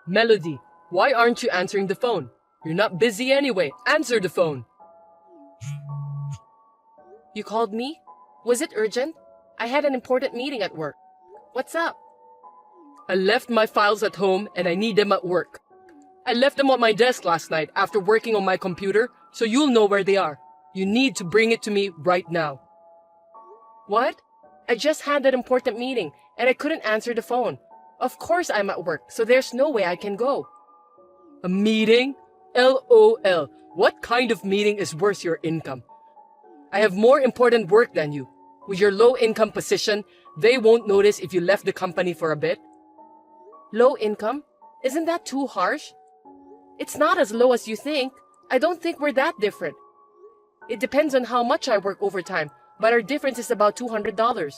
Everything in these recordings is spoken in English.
Melody, why aren't you answering the phone? You're not busy anyway. Answer the phone. You called me? Was it urgent? I had an important meeting at work. What's up? I left my files at home and I need them at work. I left them on my desk last night after working on my computer, so you'll know where they are. You need to bring it to me right now. What? I just had that important meeting and I couldn't answer the phone. Of course I'm at work, so there's no way I can go. A meeting? LOL. What kind of meeting is worth your income? I have more important work than you. With your low income position, they won't notice if you left the company for a bit. Low income? Isn't that too harsh? It's not as low as you think. I don't think we're that different. It depends on how much I work overtime, but our difference is about $200.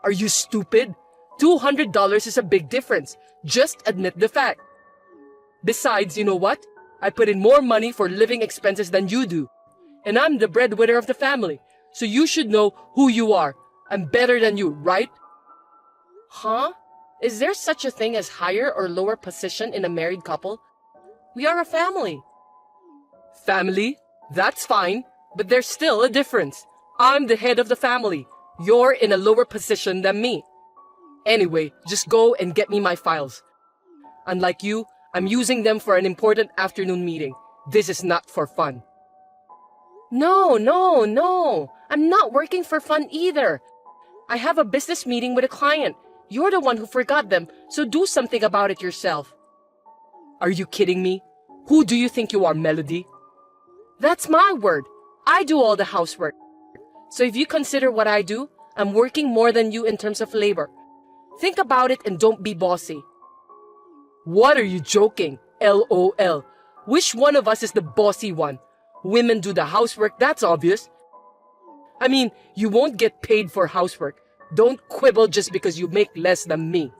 Are you stupid? $200 is a big difference. Just admit the fact. Besides, you know what? I put in more money for living expenses than you do. And I'm the breadwinner of the family. So you should know who you are. I'm better than you, right? Huh? Is there such a thing as higher or lower position in a married couple? We are a family. Family? That's fine. But there's still a difference. I'm the head of the family. You're in a lower position than me. Anyway, just go and get me my files. Unlike you, I'm using them for an important afternoon meeting. This is not for fun. No. I'm not working for fun either. I have a business meeting with a client. You're the one who forgot them, so do something about it yourself. Are you kidding me? Who do you think you are, Melody? That's my word. I do all the housework. So if you consider what I do, I'm working more than you in terms of labor. Think about it and don't be bossy. What are you joking? LOL. Which one of us is the bossy one? Women do the housework, that's obvious. I mean, you won't get paid for housework. Don't quibble just because you make less than me.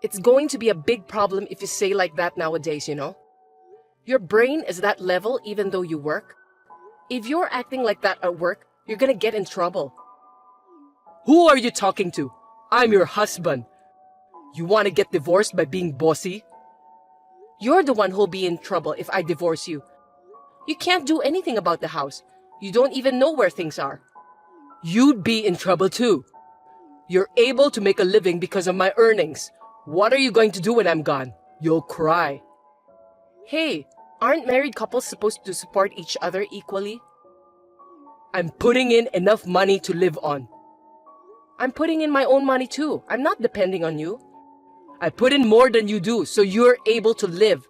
It's going to be a big problem if you say like that nowadays, you know? Your brain is that level even though you work. If you're acting like that at work, you're gonna get in trouble. Who are you talking to? I'm your husband. You want to get divorced by being bossy? You're the one who'll be in trouble if I divorce you. You can't do anything about the house. You don't even know where things are. You'd be in trouble too. You're able to make a living because of my earnings. What are you going to do when I'm gone? You'll cry. Hey, aren't married couples supposed to support each other equally? I'm putting in enough money to live on. I'm putting in my own money too. I'm not depending on you. I put in more than you do, so you're able to live.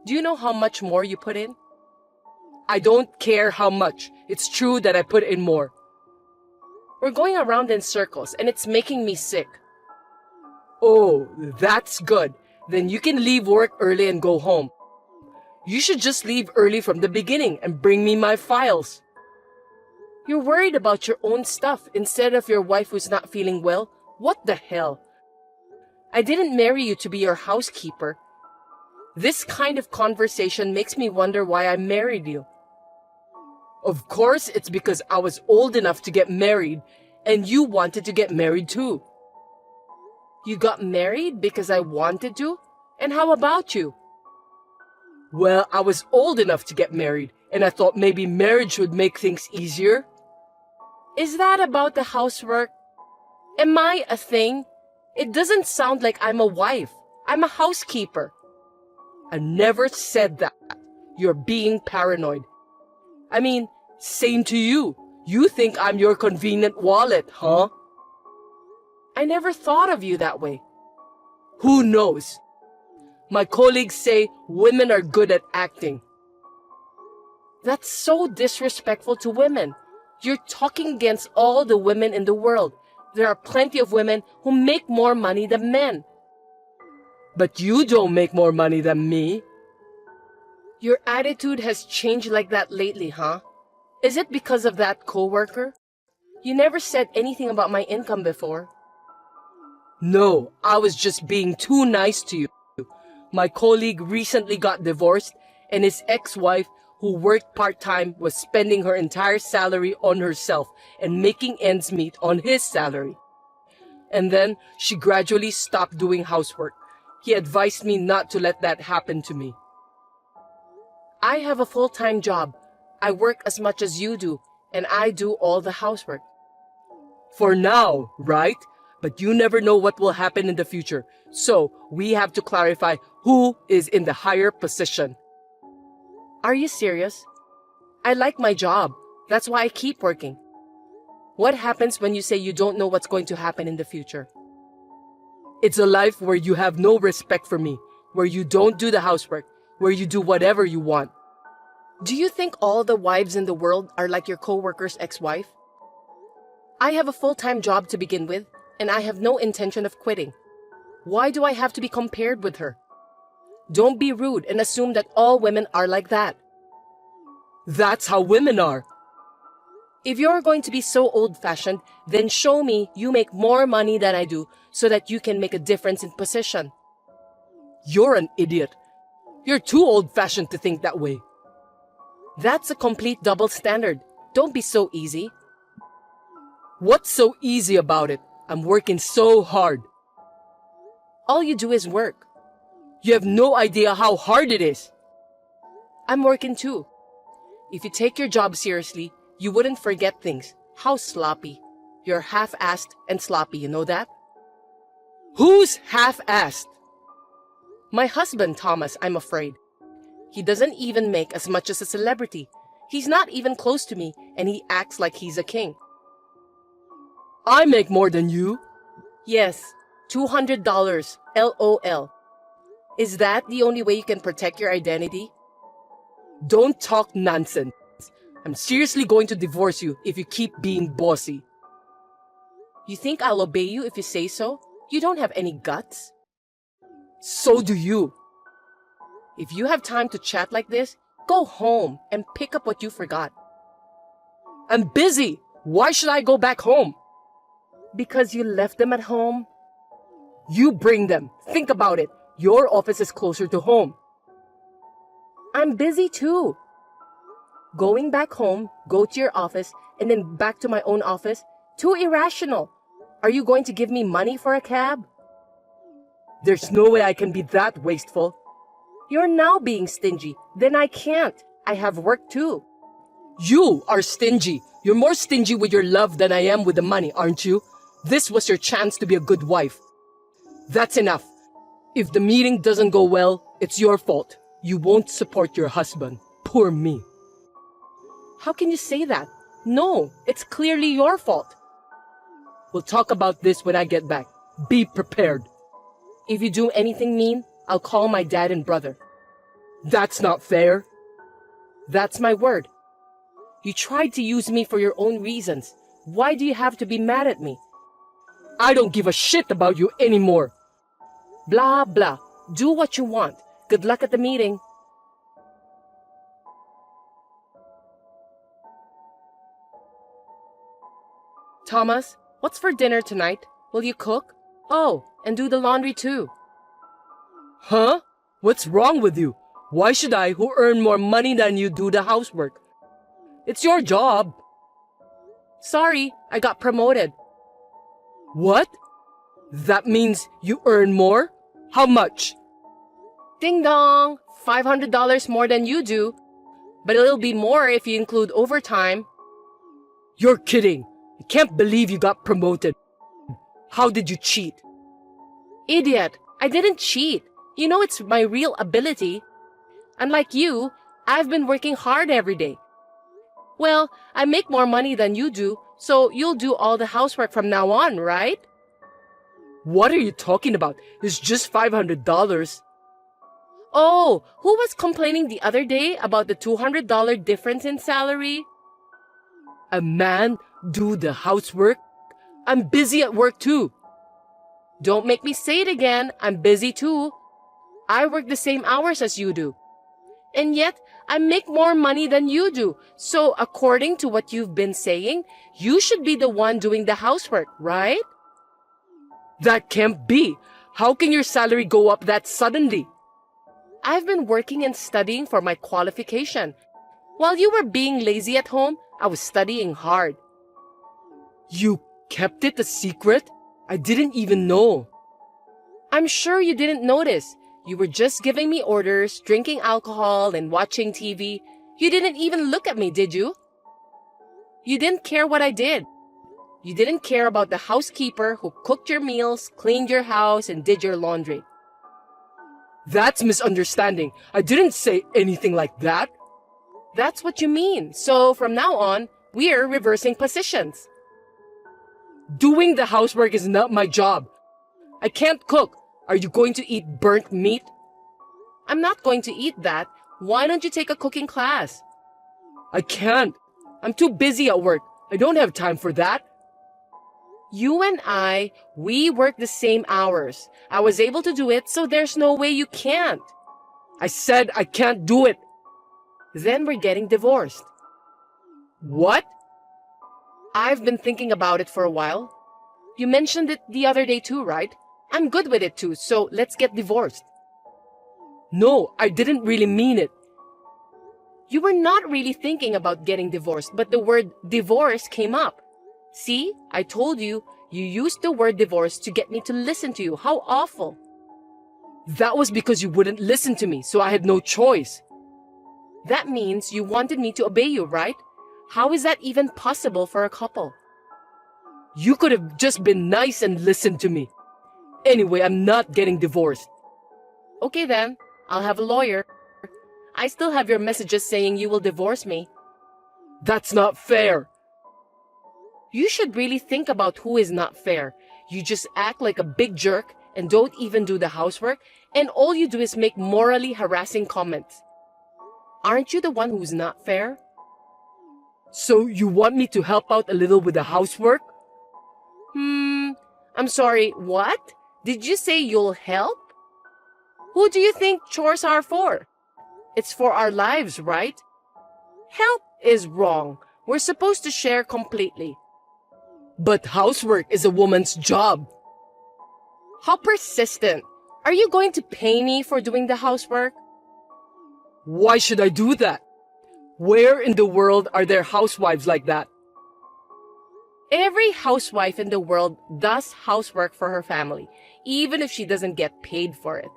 Do you know how much more you put in? I don't care how much. It's true that I put in more. We're going around in circles and it's making me sick. Oh, that's good. Then you can leave work early and go home. You should just leave early from the beginning and bring me my files. You're worried about your own stuff instead of your wife who's not feeling well. What the hell? I didn't marry you to be your housekeeper. This kind of conversation makes me wonder why I married you. Of course, it's because I was old enough to get married, and you wanted to get married too. You got married because I wanted to? And how about you? Well, I was old enough to get married, and I thought maybe marriage would make things easier. Is that about the housework? Am I a thing? It doesn't sound like I'm a wife. I'm a housekeeper. I never said that. You're being paranoid. I mean, same to you. You think I'm your convenient wallet, huh? I never thought of you that way. Who knows? My colleagues say women are good at acting. That's so disrespectful to women. You're talking against all the women in the world. There are plenty of women who make more money than men. But you don't make more money than me. Your attitude has changed like that lately, huh? Is it because of that coworker? You never said anything about my income before. No, I was just being too nice to you. My colleague recently got divorced, and his ex-wife, who worked part-time, was spending her entire salary on herself and making ends meet on his salary. and then she gradually stopped doing housework. He advised me not to let that happen to me. I have a full-time job. I work as much as you do, and I do all the housework. For now, right? But you never know what will happen in the future. So, we have to clarify who is in the higher position. Are you serious? I like my job. That's why I keep working. What happens when you say you don't know what's going to happen in the future? It's a life where you have no respect for me, where you don't do the housework, where you do whatever you want. Do you think all the wives in the world are like your coworker's ex-wife? I have a full-time job to begin with, and I have no intention of quitting. Why do I have to be compared with her? Don't be rude and assume that all women are like that. That's how women are. If you're going to be so old-fashioned, then show me you make more money than I do so that you can make a difference in position. You're an idiot. You're too old-fashioned to think that way. That's a complete double standard. Don't be so easy. What's so easy about it? I'm working so hard. All you do is work. You have no idea how hard it is. I'm working too. If you take your job seriously, you wouldn't forget things. How sloppy. You're half-assed and sloppy, you know that? Who's half-assed? My husband, Thomas, I'm afraid. He doesn't even make as much as a celebrity. He's not even close to me, and he acts like he's a king. I make more than you. Yes, $200, LOL. Is that the only way you can protect your identity? Don't talk nonsense. I'm seriously going to divorce you if you keep being bossy. You think I'll obey you if you say so? You don't have any guts. So do you. If you have time to chat like this, go home and pick up what you forgot. I'm busy. Why should I go back home? Because you left them at home? You bring them. Think about it. Your office is closer to home. I'm busy too. Going back home, go to your office, and then back to my own office? Too irrational. Are you going to give me money for a cab? There's no way I can be that wasteful. You're now being stingy. Then I can't. I have work too. You are stingy. You're more stingy with your love than I am with the money, aren't you? This was your chance to be a good wife. That's enough. If the meeting doesn't go well, it's your fault. You won't support your husband. Poor me. How can you say that? No, it's clearly your fault. We'll talk about this when I get back. Be prepared. If you do anything mean, I'll call my dad and brother. That's not fair. That's my word. You tried to use me for your own reasons. Why do you have to be mad at me? I don't give a shit about you anymore. Blah, blah. Do what you want. Good luck at the meeting. Thomas, what's for dinner tonight? Will you cook? Oh, and do the laundry too. Huh? What's wrong with you? Why should I, who earn more money than you, do the housework? It's your job. Sorry, I got promoted. What? That means you earn more? How much? Ding dong! $500 more than you do. But it'll be more if you include overtime. You're kidding. I can't believe you got promoted. How did you cheat? Idiot! I didn't cheat. You know it's my real ability. Unlike you, I've been working hard every day. Well, I make more money than you do, so you'll do all the housework from now on, right? What are you talking about? It's just $500. Oh, who was complaining the other day about the $200 difference in salary? A man do the housework? I'm busy at work too. Don't make me say it again. I'm busy too. I work the same hours as you do. And yet, I make more money than you do. So, according to what you've been saying, you should be the one doing the housework, right? That can't be. How can your salary go up that suddenly? I've been working and studying for my qualification. While you were being lazy at home, I was studying hard. You kept it a secret? I didn't even know. I'm sure you didn't notice. You were just giving me orders, drinking alcohol, and watching TV. You didn't even look at me, did you? You didn't care what I did. You didn't care about the housekeeper who cooked your meals, cleaned your house, and did your laundry. That's misunderstanding. I didn't say anything like that. That's what you mean. So from now on, we're reversing positions. Doing the housework is not my job. I can't cook. Are you going to eat burnt meat? I'm not going to eat that. Why don't you take a cooking class? I can't. I'm too busy at work. I don't have time for that. You and we work the same hours. I was able to do it, so there's no way you can't. I said I can't do it. Then we're getting divorced. What? I've been thinking about it for a while. You mentioned it the other day too, right? I'm good with it too, so let's get divorced. No, I didn't really mean it. You were not really thinking about getting divorced, but the word divorce came up. See, I told you, you used the word divorce to get me to listen to you. How awful. That was because you wouldn't listen to me, so I had no choice. That means you wanted me to obey you, right? How is that even possible for a couple? You could have just been nice and listened to me. Anyway, I'm not getting divorced. Okay then, I'll have a lawyer. I still have your messages saying you will divorce me. That's not fair. You should really think about who is not fair. You just act like a big jerk and don't even do the housework, and all you do is make morally harassing comments. Aren't you the one who's not fair? So you want me to help out a little with the housework? I'm sorry, what? Did you say you'll help? Who do you think chores are for? It's for our lives, right? Help is wrong. We're supposed to share completely. But housework is a woman's job. How persistent. Are you going to pay me for doing the housework? Why should I do that? Where in the world are there housewives like that? Every housewife in the world does housework for her family, even if she doesn't get paid for it.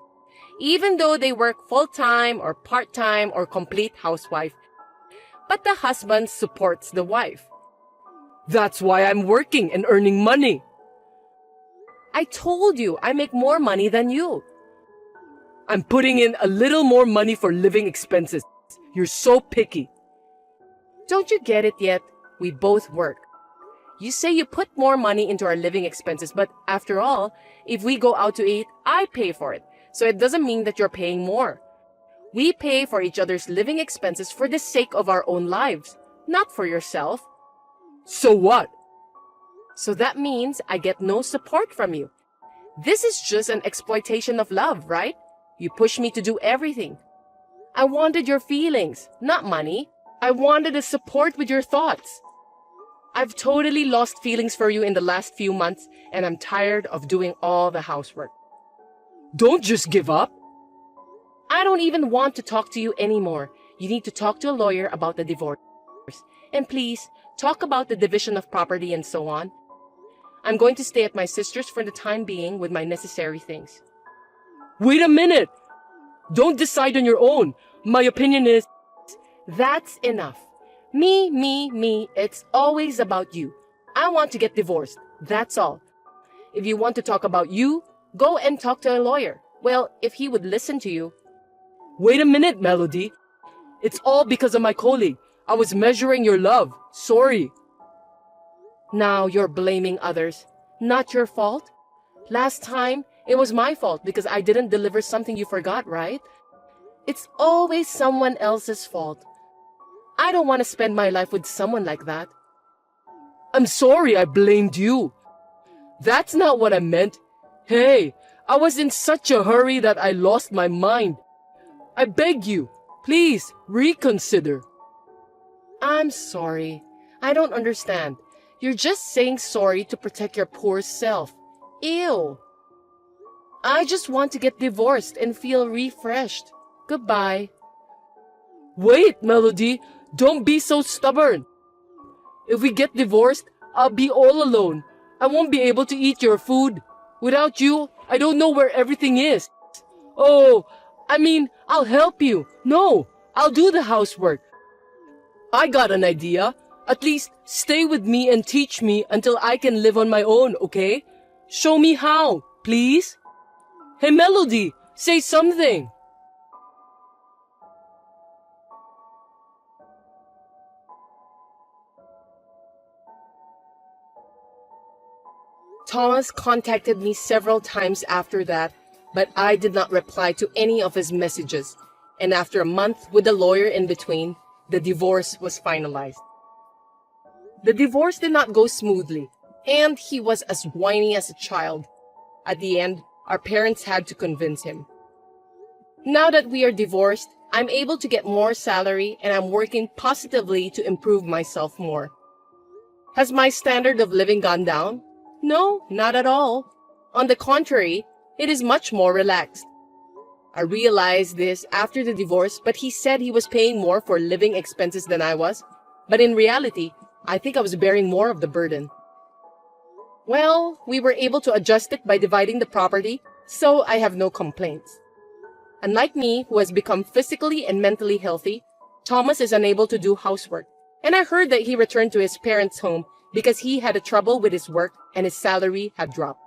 Even though they work full-time or part-time or complete housewife. But the husband supports the wife. That's why I'm working and earning money. I told you I make more money than you. I'm putting in a little more money for living expenses. You're so picky. Don't you get it yet? We both work. You say you put more money into our living expenses, but after all, if we go out to eat, I pay for it. So it doesn't mean that you're paying more. We pay for each other's living expenses for the sake of our own lives, not for yourself. So what? So that means I get no support from you. This is just an exploitation of love, right? You push me to do everything. I wanted your feelings, not money. I wanted a support with your thoughts. I've totally lost feelings for you in the last few months, and I'm tired of doing all the housework. Don't just give up. I don't even want to talk to you anymore. You need to talk to a lawyer about the divorce. And please, talk about the division of property and so on. I'm going to stay at my sister's for the time being with my necessary things. Wait a minute! Don't decide on your own. My opinion is... That's enough. Me. It's always about you. I want to get divorced. That's all. If you want to talk about you, go and talk to a lawyer. Well, if he would listen to you. Wait a minute, Melody. It's all because of my colleague. I was measuring your love. Sorry. Now you're blaming others. Not your fault. Last time, it was my fault because I didn't deliver something you forgot, right? It's always someone else's fault. I don't want to spend my life with someone like that. I'm sorry I blamed you. That's not what I meant. Hey, I was in such a hurry that I lost my mind. I beg you, please reconsider. I'm sorry. I don't understand. You're just saying sorry to protect your poor self. Ew. I just want to get divorced and feel refreshed. Goodbye. Wait, Melody. Don't be so stubborn. If we get divorced, I'll be all alone. I won't be able to eat your food. Without you, I don't know where everything is. Oh, I'll help you. No, I'll do the housework. I got an idea. At least stay with me and teach me until I can live on my own, okay? Show me how, please. Hey, Melody, say something. Thomas contacted me several times after that, but I did not reply to any of his messages. And after a month with a lawyer in between, the divorce was finalized. The divorce did not go smoothly, and he was as whiny as a child. At the end, our parents had to convince him. Now that we are divorced, I'm able to get more salary and I'm working positively to improve myself more. Has my standard of living gone down? No, not at all. On the contrary, it is much more relaxed. I realized this after the divorce, but he said he was paying more for living expenses than I was. But in reality, I think I was bearing more of the burden. Well, we were able to adjust it by dividing the property, so I have no complaints. Unlike me, who has become physically and mentally healthy, Thomas is unable to do housework. And I heard that he returned to his parents' home because he had a trouble with his work and his salary had dropped.